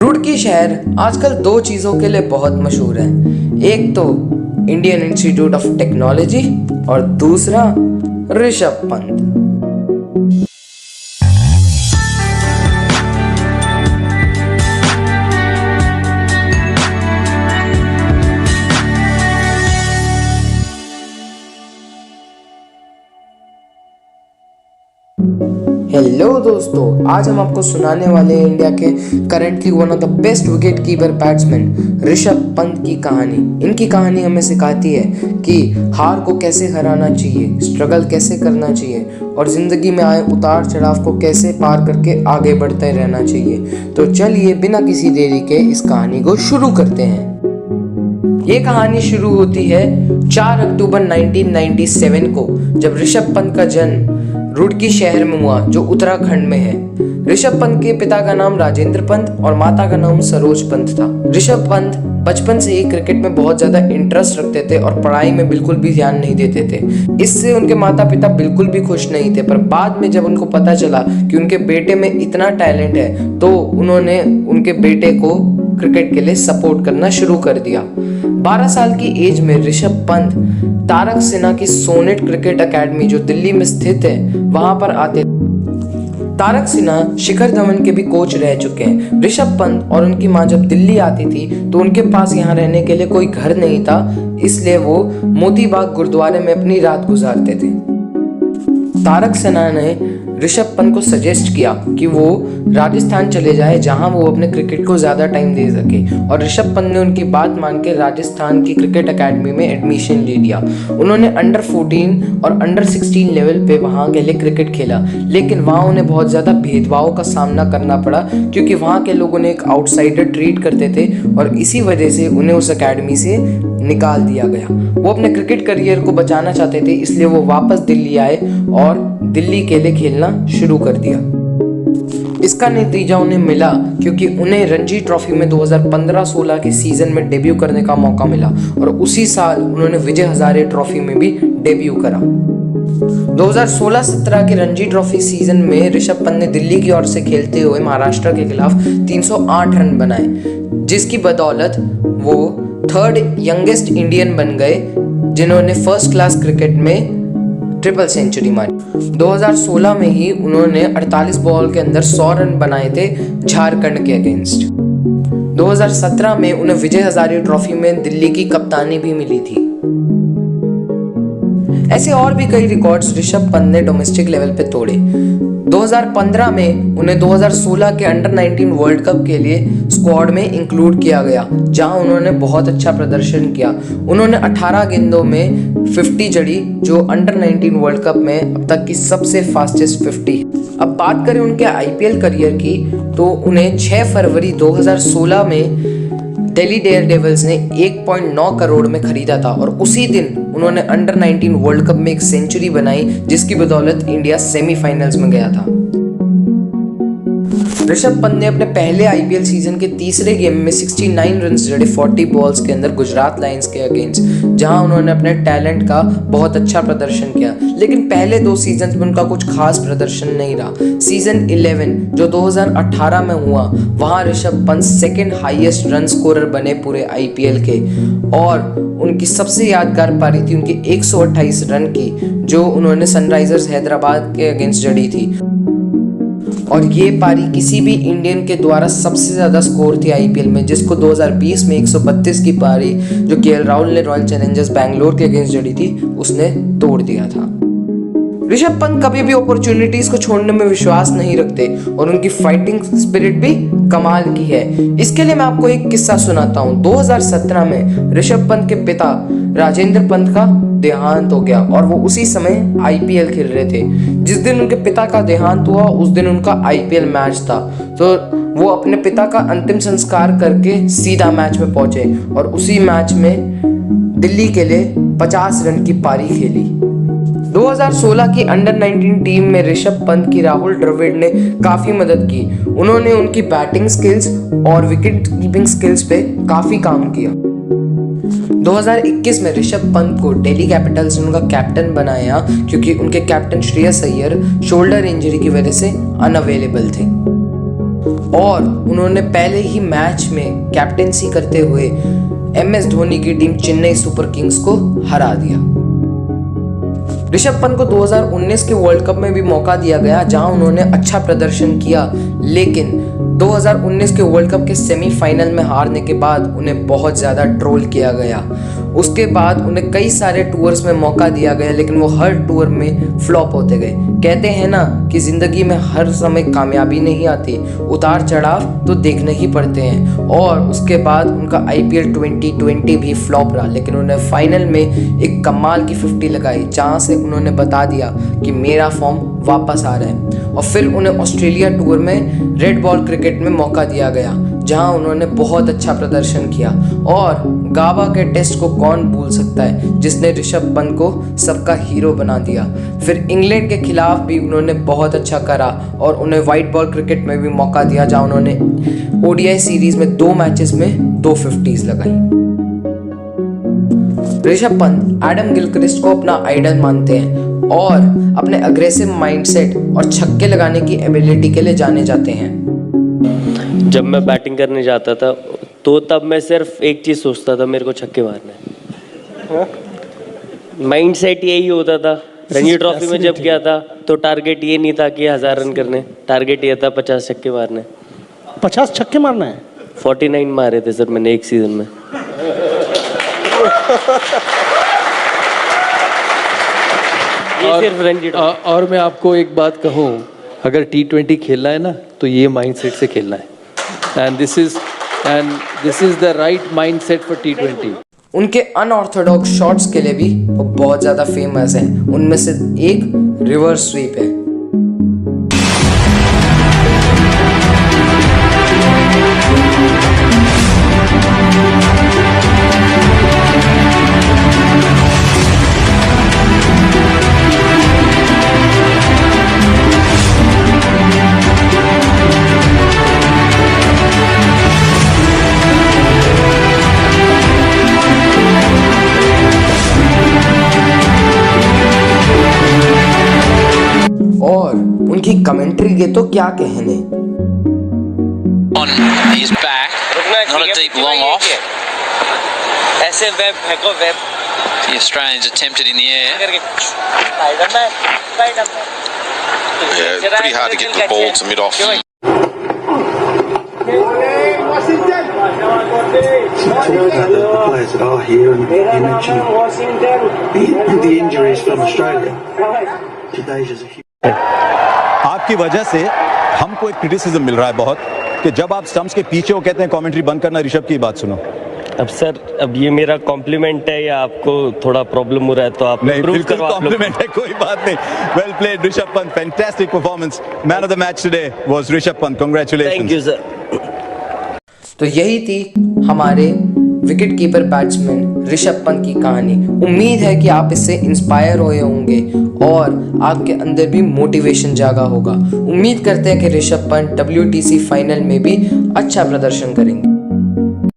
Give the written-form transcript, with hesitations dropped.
रुड़की शहर आजकल दो चीज़ों के लिए बहुत मशहूर है। एक तो इंडियन इंस्टीट्यूट ऑफ टेक्नोलॉजी और दूसरा ऋषभ पंत। हेलो दोस्तों, आज हम आपको सुनाने वाले हैं इंडिया के currently one of the best wicket keeper batsman Rishabh Pant की कहानी। इनकी कहानी हमें सिखाती है कि हार को कैसे हराना चाहिए, स्ट्रगल कैसे करना चाहिए और ज़िंदगी में आए उतार चढ़ाव को कैसे पार करके आगे बढ़ते रहना चाहिए। तो चलिए बिना किसी देरी के इस कहानी को शुरू करते हैं। ये कहानी शुरू होती है 4 अक्टूबर 1997 को, जब ऋषभ पंत का जन्म रुड़की शहर में हुआ जो उत्तराखंड में है। ऋषभ पंत के पिता का नाम राजेंद्र पंत और माता का नाम सरोज पंत था। ऋषभ पंत बचपन से ही क्रिकेट में बहुत ज्यादा इंटरेस्ट रखते थे और पढ़ाई में बिल्कुल भी ध्यान नहीं देते थे। इससे उनके माता पिता बिल्कुल भी खुश नहीं थे, पर बाद में जब उनको पता चला कि उनके बेटे में इतना टैलेंट है तो उन्होंने उनके बेटे को क्रिकेट के लिए सपोर्ट करना शुरू कर दिया। 12 साल की एज में ऋषभ पंत तारक सिन्हा की सोनेट क्रिकेट एकेडमी जो दिल्ली में स्थित है वहां पर आते। तारक सिन्हा शिखर धवन के भी कोच रह चुके हैं। ऋषभ पंत और उनकी मां जब दिल्ली आती थी तो उनके पास यहाँ रहने के लिए कोई घर नहीं था, इसलिए वो मोती बाग गुरुद्वारे में अपनी रात गुजारते थे। तारक सिन्हा ने ऋषभ पंत को सजेस्ट किया कि वो राजस्थान चले जाए जहां वो अपने क्रिकेट को ज़्यादा टाइम दे सके, और ऋषभ पंत ने उनकी बात मान के राजस्थान की क्रिकेट एकेडमी में एडमिशन ले लिया। उन्होंने अंडर 14 और अंडर 16 लेवल पे वहां के लिए क्रिकेट खेला, लेकिन वहां उन्हें बहुत ज़्यादा भेदभाव का सामना करना पड़ा क्योंकि वहां के लोग उन्हें एक आउटसाइडर ट्रीट करते थे और इसी वजह से उन्हें उस एकेडमी से निकाल दिया गया। वो अपने क्रिकेट करियर को बचाना चाहते थे, इसलिए वो वापस दिल्ली आए और दिल्ली के लिए खेलना शुरू कर दिया। इसका नतीजा उन्हें मिला क्योंकि उन्हें रणजी ट्रॉफी में 2015-16 के सीजन में डेब्यू करने का मौका मिला और उसी साल उन्होंने विजय हजारे ट्रॉफी में भी डेब्यू करा। 2016-17 के रणजी ट्रॉफी सीजन में ऋषभ पंत ने दिल्ली की ओर से खेलते हुए महाराष्ट्र के खिलाफ 308 रन बनाए, जिसकी बदौलत वो 3rd यंगेस्ट इंडियन बन गए जिन्होंने फर्स्ट क्लास क्रिकेट में ट्रिपल सेंचुरी मारी। 2016 में ही उन्होंने 48 बॉल के अंदर 100 रन बनाए थे झारखंड के अगेंस्ट। 2017 में उन्हें विजय हजारे ट्रॉफी में दिल्ली की कप्तानी भी मिली थी। ऐसे और भी कई रिकॉर्ड्स ऋषभ पंत ने डोमेस्टिक लेवल पे तोड़े। 2015 में उन्हें 2016 के अंडर 19 वर्ल्ड कप के लिए स्क्वाड में इंक्लूड किया गया, जहां उन्होंने बहुत अच्छा प्रदर्शन किया। उन्होंने 18 गेंदों में 50 जड़ी, जो अंडर 19 वर्ल्ड कप में अब तक की सबसे फास्टेस्ट 50। अब बात करें उनके आईपीएल करियर की, तो उन्हें 6 फरवरी 2016 में दिल्ली डेयरडेविल्स ने 1.9 करोड़ में खरीदा था और उसी दिन उन्होंने अंडर 19 वर्ल्ड कप में एक सेंचुरी बनाई, जिसकी बदौलत इंडिया सेमीफाइनल्स में गया था। ऋषभ पंत ने अपने पहले आईपीएल सीजन के तीसरे गेम में 69 रन जड़े 40 बॉल्स के अंदर गुजरात लायंस के अगेंस्ट, जहां उन्होंने अपने टैलेंट का बहुत अच्छा प्रदर्शन किया। लेकिन पहले 2 सीजन में उनका कुछ खास प्रदर्शन नहीं रहा। सीजन 11 जो 2018 में हुआ, वहां Rishabh Pant 2nd highest run scorer बने पूरे आईपीएल के, और उनकी सबसे यादगार पारी थी उनकी 128 रन की, जो उन्होंने सनराइजर्स हैदराबाद के अगेंस्ट जड़ी थी। और ये पारी किसी भी इंडियन के द्वारा सबसे ज़्यादा स्कोर थी आईपीएल में, जिसको 2020 में 132 की पारी जो केएल राहुल ने रॉयल चैलेंजर्स बैंगलोर के अगेंस्ट जड़ी थी, उसने तोड़ दिया था। ऋषभ पंत कभी भी अपॉर्चुनिटीज को छोड़ने में विश्वास नहीं रखते और उनकी फाइटिंग स्पिरिट भी कमाल की है। इसके लिए मैं आपको एक किस्सा सुनाता हूँ। 2017 में ऋषभ पंत के पिता राजेंद्र पंत का देहांत हो गया और वो उसी समय आईपीएल खेल रहे थे। जिस दिन उनके पिता का देहांत हुआ उस दिन उनका आईपीएल मैच था, तो वो अपने पिता का अंतिम संस्कार करके सीधा मैच में पहुंचे और उसी मैच में दिल्ली के लिए 50 रन की पारी खेली। 2016 की अंडर 19 टीम में ऋषभ पंत की राहुल द्रविड़ ने काफ़ी मदद की। उन्होंने उनकी बैटिंग स्किल्स और विकेट कीपिंग स्किल्स पे काफ़ी काम किया। 2021 में ऋषभ पंत को दिल्ली कैपिटल्स ने उनका कैप्टन बनाया क्योंकि उनके captain Shreyas Iyer shoulder injury की वजह से अनअवेलेबल थे। और उन्होंने पहले ही मैच में कैप्टेंसी करते हुए MS धोनी की टीम चेन्नई सुपर किंग्स को हरा दिया। ऋषभ पंत को 2019 के वर्ल्ड कप में भी मौका दिया गया जहां उन्होंने अच्छा प्रदर्शन किया, लेकिन 2019 के वर्ल्ड कप के सेमीफाइनल में हारने के बाद उन्हें बहुत ज़्यादा ट्रोल किया गया। उसके बाद उन्हें कई सारे टूर्स में मौका दिया गया, लेकिन वो हर टूर में फ्लॉप होते गए। कहते हैं ना कि ज़िंदगी में हर समय कामयाबी नहीं आती, उतार चढ़ाव तो देखने ही पड़ते हैं। और उसके बाद उनका IPL 2020 भी फ्लॉप रहा, लेकिन उन्हें फाइनल में एक कमाल की 50 लगाई जहाँ से उन्होंने बता दिया कि मेरा फॉर्म वापस आ रहा है। और फिर उन्हें ऑस्ट्रेलिया टूर में रेड बॉल क्रिकेट में मौका दिया गया जहां उन्होंने बहुत अच्छा प्रदर्शन किया। और गाबा के टेस्ट को कौन भूल सकता है जिसने ऋषभ पंत को सबका हीरो बना दिया। फिर इंग्लैंड के खिलाफ भी उन्होंने बहुत अच्छा करा और उन्हें वाइट बॉल क्रिकेट में भी मौका दिया जहां उन्होंने ODI सीरीज में 2 मैचेस में 2 50s लगाई। ऋषभ पंत एडम गिलक्रिस्ट को अपना आइडल मानते हैं और अपने अग्रेसिव माइंडसेट और छक्के लगाने की एबिलिटी के लिए जाने जाते हैं। जब मैं बैटिंग करने जाता था तो तब मैं सिर्फ एक चीज़ सोचता था, मेरे को छक्के मारना है। माइंडसेट यही होता था। रणजी ट्रॉफी में जब गया था तो टारगेट ये नहीं था कि 1000 रन करने, टारगेट ये था 50 छक्के मारने। 50 छक्के मारना है? 49 मारे थे सर मैंने एक सीजन में। और मैं आपको एक बात कहूँ, अगर T20 खेलना है ना तो ये माइंडसेट से खेलना है। And this is the right mindset for T20। उनके अनऑर्थोडॉक्स शॉट्स के लिए भी वो बहुत ज़्यादा फेमस हैं। उनमें से एक रिवर्स स्वीप है। और उनकी कमेंट्री के तो क्या कहने। On his back, not a deep long off. ऐसे वेब फेंको web. The Australians attempted in the air. Yeah, pretty hard to get the ball to mid-off. The players that are here, and you mentioned the injuries from Australia. Today's is a huge. आपकी वजह से हमको एक criticism मिल रहा है बहुत कि जब आप स्टंप्स के पीछे हो कहते हैं कमेंट्री बंद करना। ऋषभ की बात सुनो। अब सर, अब ये मेरा कॉम्प्लीमेंट है या आपको थोड़ा प्रॉब्लम हो रहा है तो आप नहीं, बिल्कुल कॉम्प्लीमेंट है, कोई बात नहीं। Well played Rishabh Pant, fantastic performance. Man of the match today was Rishabh Pant, congratulations. Thank you sir. तो यही थी हमारे wicket keeper batsman Rishabh Pant की कहानी। उम्मीद है कि आप इससे इंस्पायर हुए होंगे और आपके अंदर भी मोटिवेशन जागा होगा। उम्मीद करते हैं कि ऋषभ पंत WTC फाइनल में भी अच्छा प्रदर्शन करेंगे।